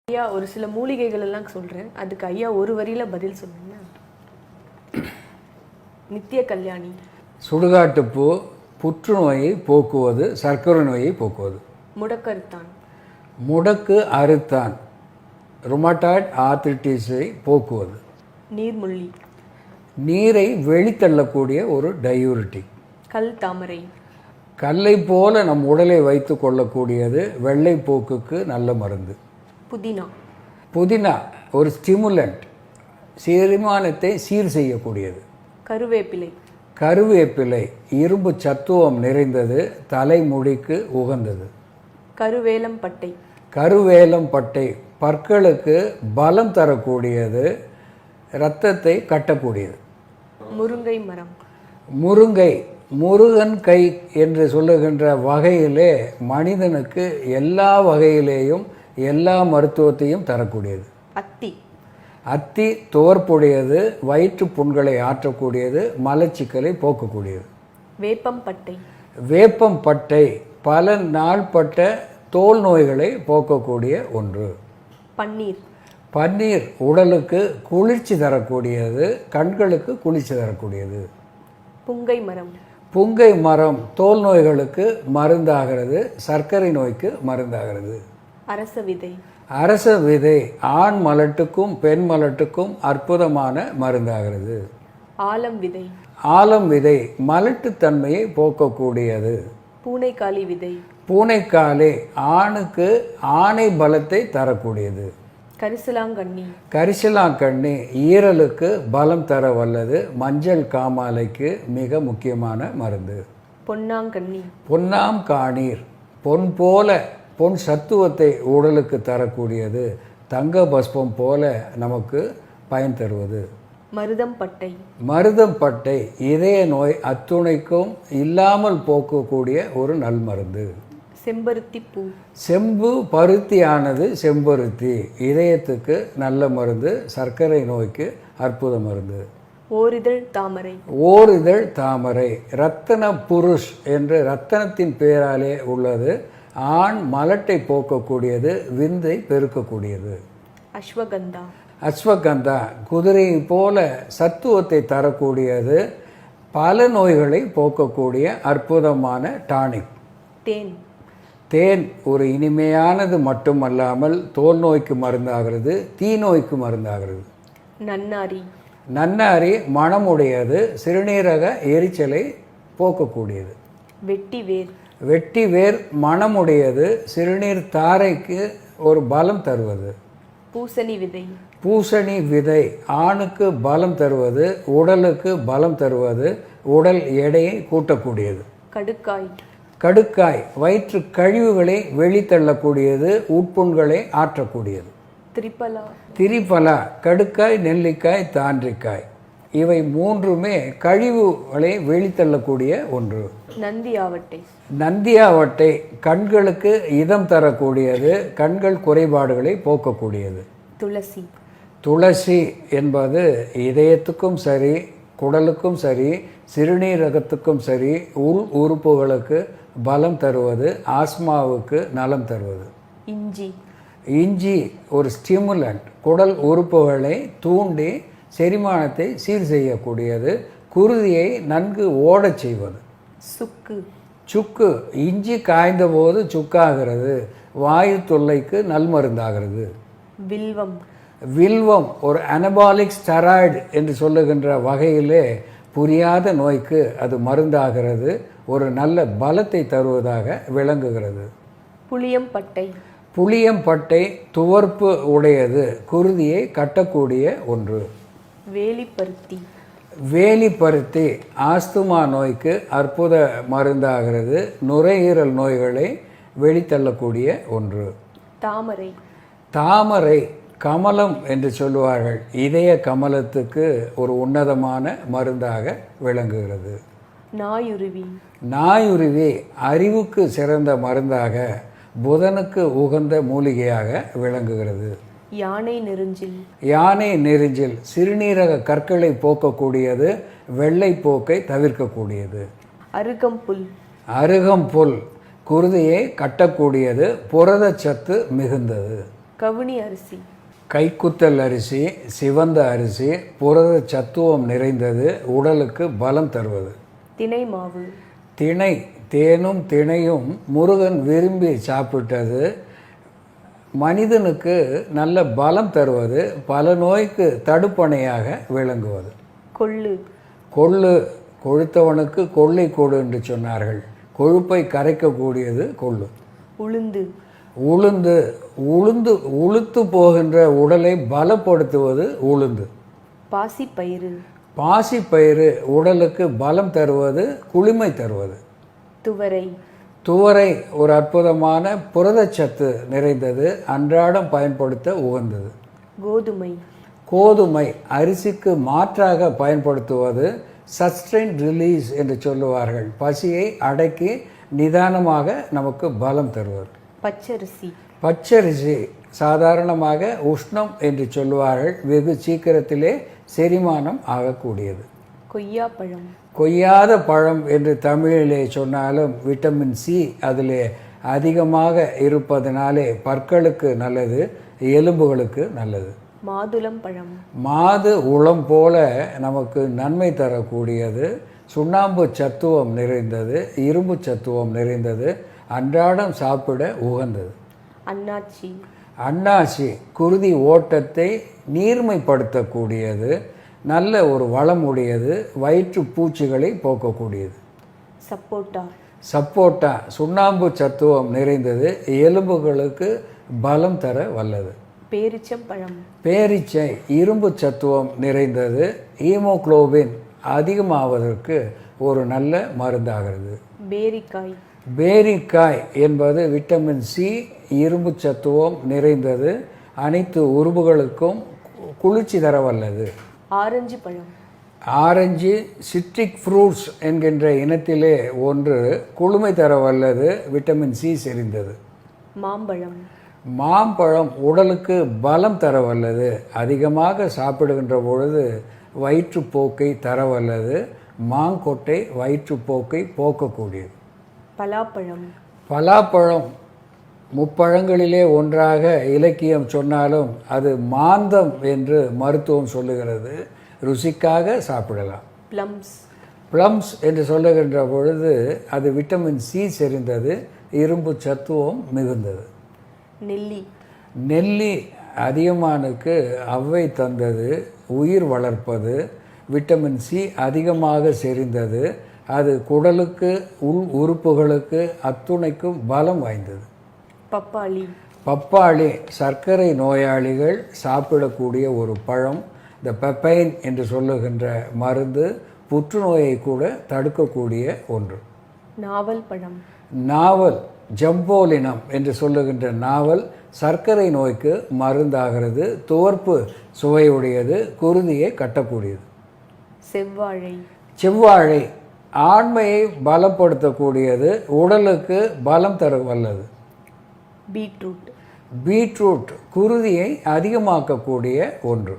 ஐயா ஒரு சில மூலிகைகள் எல்லாம் சொல்றேன், அதுக்கு ஐயா ஒரு வரியில பதில் சொல்லுங்க. நித்திய கல்யாணி. சுடுகாட்டுப்பூ புற்றுநோயை போக்குவது, சர்க்கரை நோயை போக்குவது. முடக்கருத்தான். முடக்கு அறுத்தான் ருமட்டாய்டு ஆர்த்ரிட்டிஸை போக்குவது. நீர்முள்ளி. நீரை வெளித்தள்ளக்கூடிய ஒரு டயூரிட்டிக். கல் தாமரை. கல்லை போல நம் உடலை வைத்து கொள்ளக்கூடியது, வெள்ளைப்போக்குக்கு நல்ல மருந்து. புதினா. புதினா ஒரு ஸ்டிமுலண்ட், செரிமானத்தை சீர் செய்யக்கூடியது. கருவேப்பிலை. கருவேப்பிலை இரும்பு சத்துவம் நிறைந்தது, தலைமுடிக்கு உகந்தது. கருவேலம் பட்டை. கருவேலம் பட்டை பற்களுக்கு பலம் தரக்கூடியது, இரத்தத்தை கட்டக்கூடியது. முருங்கை மரம். முருங்கை முருகன் கை என்று சொல்லுகின்ற வகையிலே மனிதனுக்கு எல்லா வகையிலேயும் எல்லா மருத்துவத்தையும் தரக்கூடியது. அத்தி. அத்தி துவர்ப்புடையது, வயிற்று புண்களை ஆற்றக்கூடியது, மலச்சிக்கலை போக்கக்கூடியது. வேப்பம் பட்டை. வேப்பம் பட்டை பல நாள்பட்ட தோல் நோய்களை போக்கக்கூடிய ஒன்று. பன்னீர். பன்னீர் உடலுக்கு குளிர்ச்சி தரக்கூடியது, கண்களுக்கு குளிர்ச்சி தரக்கூடியது. புங்கை மரம். புங்கை மரம் தோல் நோய்களுக்கு மருந்தாகிறது, சர்க்கரை நோய்க்கு மருந்தாகிறது. அரச விதை. அரச விதை ஆண் மலட்டுக்கும் பெண் மலட்டுக்கும் அற்புதமான மருந்தாகிறது. ஆலம் விதை. ஆலம் விதை மலட்டுத்தன்மையை போக்கக்கூடியது. பூனைக்காளி விதை. பூனைக்காலே ஆணுக்கு ஆணை பலத்தை தரக்கூடியது. கரிசலாங்கண்ணி. கரிசலாங்கண்ணி ஈரலுக்கு பலம் தர வல்லது, மஞ்சள் காமாலைக்கு மிக முக்கியமான மருந்து. பொன்னாங்கண்ணி. பொன்னாம் காணீர் பொன் போல பொன் சத்துவத்தை உடலுக்கு தரக்கூடியது, தங்க பஸ்பம் போல நமக்கு பயன் தருவது. மருதம் பட்டை. மருதம் பட்டை இதய நோய் அத்துணைக்கும் இல்லாமல் போக்கக்கூடிய ஒரு நல்மருந்து. செம்பருத்தி பூ. செம்பு பருத்தியானது செம்பருத்தி இதயத்துக்கு நல்ல மருந்து, சர்க்கரை நோய்க்கு அற்புத மருந்து. ஓரிதழ் தாமரை. ஓரிதழ் தாமரை ரத்தன புருஷ் என்று ரத்தனத்தின் பெயராலே உள்ளது, ஆண் மலட்டை போக்கக்கூடியது, விந்தை பெருக்கக்கூடியது. அஸ்வகந்தா. அஸ்வகந்தா குதிரை போல சத்துவத்தை தரக்கூடியது, பல நோய்களை போக்கக்கூடிய அற்புதமான டானிக். தேன். தேன் ஒரு இனிமையானது மட்டுமல்லாமல் தோல் நோய்க்கு மருந்தாகிறது, தீ நோய்க்கு மருந்தாகிறது. நன்னாரி. நன்னாரி மணமுடையது, சிறுநீரக எரிச்சலை போக்கக்கூடியது. வெட்டி வேர். வெட்டி வேர் மணமுடையது, சிறுநீர் தாரைக்கு ஒரு பலம் தருவது. பூசணி விதை. பூசணி விதை ஆணுக்கு பலம் தருவது, உடலுக்கு பலம் தருவது, உடல் எடையை கூட்டக்கூடியது. கடுக்காய். கடுக்காய் வயிற்று கழிவுகளை வெளித்தள்ளக்கூடியது, உட்புண்களை ஆற்றக்கூடியது. திரிபலா. திரிபலா கடுக்காய், நெல்லிக்காய், தாண்டிக்காய் இவை மூன்றுமே கழிவுகளை வெளித்தள்ளக்கூடிய ஒன்று. நந்தியாவட்டை. நந்தியாவட்டை கண்களுக்கு இதம் தரக்கூடியது, கண்கள் குறைபாடுகளை போக்கக்கூடியது. துளசி. துளசி என்பது இதயத்துக்கும் சரி, குடலுக்கும் சரி, சிறுநீரகத்துக்கும் சரி, உள் உறுப்புகளுக்கு பலம் தருவது, ஆஸ்மாவுக்கு நலம் தருவது. இஞ்சி. இஞ்சி ஒரு ஸ்டிமுலண்ட், குடல் உறுப்புகளை தூண்டி செரிமானத்தை சீர் செய்யக்கூடியது, குருதியை நன்கு ஓடச் செய்வது. சுக்கு. சுக்கு இஞ்சி காய்ந்த போது சுக்காகிறது, வாயு தொல்லைக்கு நல்மருந்தாகிறது. வில்வம். வில்வம் ஒரு அனபாலிக் ஸ்டெராய்டு என்று சொல்லுகின்ற வகையிலே புரியாத நோய்க்கு அது மருந்தாகிறது, ஒரு நல்ல பலத்தை தருவதாக விளங்குகிறது. புளியம்பட்டை. புளியம்பட்டை துவர்ப்பு உடையது, குருதியை கட்டக்கூடிய ஒன்று. வேலிப்பருத்தி. வேலிப்பருத்தி ஆஸ்துமா நோய்க்கு அற்புத மருந்தாகிறது, நுரையீரல் நோய்களை வெளித்தள்ளக்கூடிய ஒன்று. தாமரை. தாமரை கமலம் என்று சொல்லுவார்கள், இதய கமலத்துக்கு ஒரு உன்னதமான மருந்தாக விளங்குகிறது. நாயுருவி. நாயுருவி அறிவுக்கு சிறந்த மருந்தாக, புதனுக்கு உகந்த மூலிகையாக விளங்குகிறது. யானை நெருஞ்சில். யானை நெருஞ்சில் சிறுநீரக கற்களை போக்கக்கூடியது, வெள்ளைப்போக்கை தவிர்க்கக்கூடியது. அருகம்புல். அருகம்புல் குருதியை கட்டக்கூடியது, புரதச்சத்து மிகுந்தது. கவுனி அரிசி. கைக்குத்தல் அரிசி, சிவந்த அரிசி, புரத சத்துவம் நிறைந்தது, உடலுக்கு பலம் தருவது. திணை மாவு. திணை, தேனும் திணையும் முருகன் விரும்பி சாப்பிட்டது, மனிதனுக்கு நல்ல பலம் தருவது, பல நோய்க்கு தடுப்பணையாக விளங்குவது. கொள்ளு. கொள்ளு, கொழுத்தவனுக்கு கொள்ளை கொடு என்று சொன்னார்கள். கொழுப்பை கரைக்கக்கூடியது கொள்ளு. உளுந்து. உளுந்து, உளுத்து போகின்ற உடலை பலப்படுத்துவது உளுந்து. பாசிப்பயிறு. பாசிப்பயிறு உடலுக்கு பலம் தருவது, குளிமை தருவது. துவரை. துவரை ஒரு அற்புதமான புரதச்சத்து நிறைந்தது, அன்றாடம் பயன்படுத்த உகந்தது. கோதுமை. கோதுமை அரிசிக்கு மாற்றாக பயன்படுத்துவது, சஸ்டெயின் ரிலீஸ் என்று சொல்லுவார்கள். பசியை அடக்கி நிதானமாக நமக்கு பலம் தருவது. பச்சரிசி. பச்சரிசி சாதாரணமாக உஷ்ணம் என்று சொல்லுவார்கள், வெகு சீக்கிரத்திலே செரிமானம் ஆகக்கூடியது. கொய்யாப்பழம். கொய்யாத பழம் என்று தமிழிலே சொன்னாலும் விட்டமின் சி அதிலே அதிகமாக இருப்பதனாலே பற்களுக்கு நல்லது, எலும்புகளுக்கு நல்லது. மாதுளம் பழம். மாது உளம் போல நமக்கு நன்மை தரக்கூடியது, சுண்ணாம்பு சத்துவம் நிறைந்தது, இரும்பு சத்துவம் நிறைந்தது, அன்றாடம் சாப்பிட உகந்தது. அன்னாச்சி. அன்னாசி குருதி ஓட்டத்தை நீர்மைப்படுத்தக்கூடியது, நல்ல ஒரு வளம் உடையது, வயிற்று பூச்சிகளை போக்கக்கூடியது. சப்போட்டா. சப்போட்டா சுண்ணாம்பு சத்துவம் நிறைந்தது, எலும்புகளுக்கு பலம் தர வல்லது. பேரிச்சம்பழம். பேரிச்சை இரும்பு சத்துவம் நிறைந்தது, ஹீமோகுளோபின் அதிகமாவதற்கு ஒரு நல்ல மருந்தாகிறது. பேரிக்காய். பேரிக்காய் என்பது விட்டமின் சி, இரும்பு சத்துவம் நிறைந்தது, அனைத்து உறுப்புகளுக்கும் குளிர்ச்சி தர வல்லது. ஆரஞ்சு பழம். ஆரஞ்சு சிட்ரிக் ஃப்ரூட்ஸ் என்கின்ற இனத்திலே ஒன்று, குளுமை தர வல்லது, விட்டமின் சி செறிந்தது. மாம்பழம். மாம்பழம் உடலுக்கு பலம் தர வல்லது, அதிகமாக சாப்பிடுகின்ற பொழுது வயிற்றுப்போக்கை தர வல்லது, மாங்கொட்டை வயிற்றுப்போக்கை போக்கக்கூடியது. பலாப்பழம். பலாப்பழம் முப்பழங்களிலே ஒன்றாக இலக்கியம் சொன்னாலும் அது மாந்தம் என்று மருத்துவம் சொல்லுகிறது, ருசிக்காக சாப்பிடலாம். பிளம்ஸ். பிளம்ஸ் என்று சொல்லுகின்ற பொழுது அது விட்டமின் சி செறிந்தது, இரும்பு சத்துவம் மிகுந்தது. நெல்லி. நெல்லி அதிகமானுக்கு அவ்வை தந்தது, உயிர் வளர்ப்பது, விட்டமின் சி அதிகமாக செறிந்தது, அது குடலுக்கு உள் உறுப்புகளுக்கு அத்துணைக்கும் பலம் வாய்ந்தது. பப்பாளி. பப்பாளி சர்க்கரை நோயாளிகள் சாப்பிடக்கூடிய ஒரு பழம். இந்த பெப்பைன் என்று சொல்லுகின்ற மருந்து புற்றுநோயை கூட தடுக்கக்கூடிய ஒன்று. நாவல் பழம். நாவல் ஜம்போலினம் என்று சொல்லுகின்ற நாவல் சர்க்கரை நோய்க்கு மருந்தாகிறது, துவர்ப்பு சுவையுடையது, குருதியை கட்டக்கூடியது. செவ்வாழை. செவ்வாழை ஆண்மையை பலப்படுத்தக்கூடியது, உடலுக்கு பலம் தர வல்லது. பீட்ரூட். பீட்ரூட் குருதியை அதிகமாக்கக்கூடிய ஒன்று.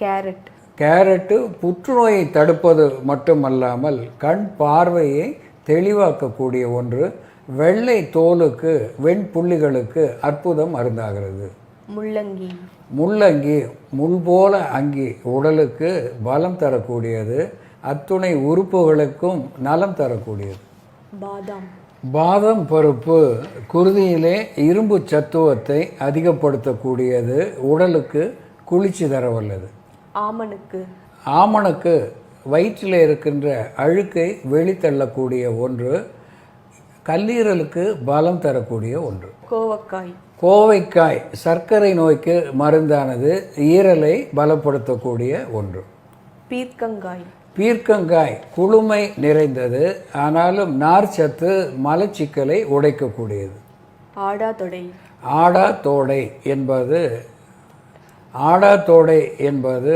கேரட். கேரட்டு புற்றுநோயை தடுப்பது மட்டுமல்லாமல் கண் பார்வையை தெளிவாக்கக்கூடிய ஒன்று, வெள்ளை தோலுக்கு வெண்புள்ளிகளுக்கு அற்புதம் மருந்தாகிறது. முள்ளங்கி. முள்ளங்கி முள் போல அங்கி உடலுக்கு பலம் தரக்கூடியது, அத்துணை உறுப்புகளுக்கும் நலம் தரக்கூடியது. பாதாம். பாதாம் பருப்பு குருதியிலே இரும்பு சத்துவத்தை அதிகப்படுத்தக்கூடியது, உடலுக்கு குளிர்ச்சி தர வல்லது. ஆமணக்கு. ஆமணக்கு வயிற்றில் இருக்கின்ற அழுக்கை வெளித்தள்ளக்கூடிய ஒன்று, கல்லீரலுக்கு பலம் தரக்கூடிய ஒன்று. கோவக்காய். கோவைக்காய் சர்க்கரை நோய்க்கு மருந்தானது, ஈரலை பலப்படுத்தக்கூடிய ஒன்று. பீர்க்கங்காய். பீர்க்கங்காய் குளுமை நிறைந்தது, ஆனாலும் நார்ச்சத்து மலச்சிக்கலை உடைக்கக்கூடியது. ஆடாதொடை. ஆடாதோடை என்பது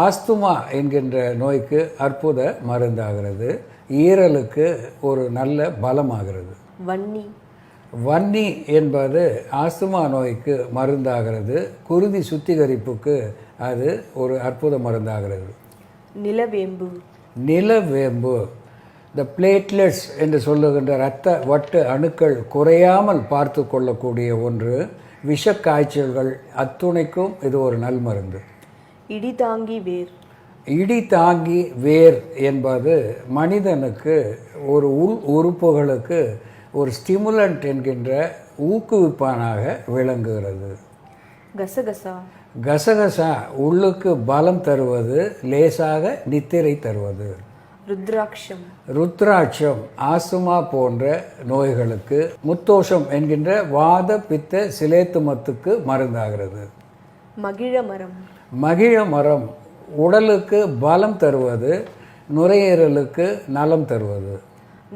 ஆஸ்துமா என்கின்ற நோய்க்கு அற்புத மருந்தாகிறது, ஈரலுக்கு ஒரு நல்ல பலமாகிறது. வன்னி. வன்னி என்பது ஆஸ்துமா நோய்க்கு மருந்தாகிறது, குருதி சுத்திகரிப்புக்கு அது ஒரு அற்புத மருந்தாகிறது. நிலவேம்பு. நிலவேம்பு இந்த பிளேட்லெட்ஸ் என்று சொல்லுகின்ற இரத்த வட்டு அணுக்கள் குறையாமல் பார்த்து கொள்ளக்கூடிய ஒன்று, விஷக்காய்ச்சல்கள் அத்துணைக்கும் இது ஒரு நல் மருந்து. இடி தாங்கி வேர். இடி தாங்கி வேர் என்பது மனிதனுக்கு ஒரு உள் உறுப்புகளுக்கு ஒரு ஸ்டிமுலண்ட் என்கின்ற ஊக்குவிப்பானாக விளங்குகிறது. கசகசா. கசகசா உள்ளுக்கு பலம் தருவது, லேசாக நித்திரை தருவது. ருத்ராட்சம். ருத்ராட்சம் ஆஸ்துமா போன்ற நோய்களுக்கு, முத்தோஷம் என்கின்ற வாத பித்த சிலேத்துமத்துக்கு மருந்தாகிறது. மகிழ மரம். மகிழ மரம் உடலுக்கு பலம் தருவது, நுரையீரலுக்கு நலம் தருவது.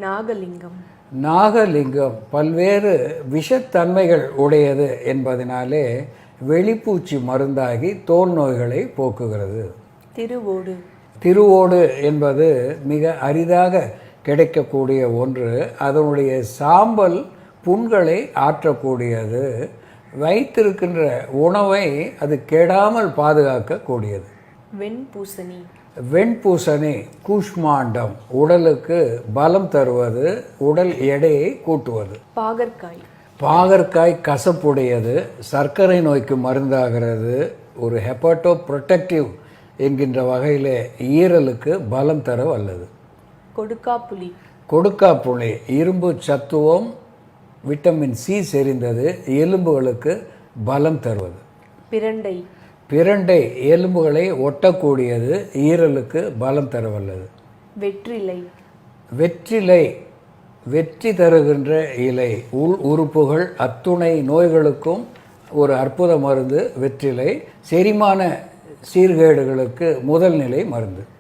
நாகலிங்கம். நாகலிங்கம் பல்வேறு விஷத்தன்மைகள் உடையது என்பதனாலே வெளிப்பூச்சி மருந்தாகி தோல் நோய்களை போக்குகிறது. திருவோடு. திருவோடு என்பது மிக அரிதாக கிடைக்கக்கூடிய ஒன்று. அதனுடைய சாம்பல் புண்களை ஆற்றக்கூடியது. வைத்திருக்கின்ற உணவை அது கெடாமல் பாதுகாக்கக்கூடியது. வெண்பூசணி. வெண்பூசணி கூஷ்மாண்டம் உடலுக்கு பலம் தருவது, உடல் எடையை கூட்டுவது. பாகற்காய். பாகற்காய் கசப்புடையது, சர்க்கரை நோய்க்கு மருந்தாகிறது. ஒரு ஹெப்பாட்டோ ப்ரொடெக்டிவ் என்கின்ற வகையில் ஈரலுக்கு பலம் தர வல்லது. கொடுக்காப்புளி. கொடுக்காப்புளி இரும்பு சத்துவம், விட்டமின் சி செறிந்தது, எலும்புகளுக்கு பலம் தருவது. பிரண்டை. பிரண்டை எலும்புகளை ஒட்டக்கூடியது, ஈரலுக்கு பலம் தர வல்லது. வெற்றிலை. வெற்றிலை வெற்றி தருகின்ற இலை, உள் உறுப்புகள் அத்துணை நோய்களுக்கும் ஒரு அற்புத மருந்து வெற்றிலை. செரிமான சீர்கேடுகளுக்கு முதல் நிலை மருந்து.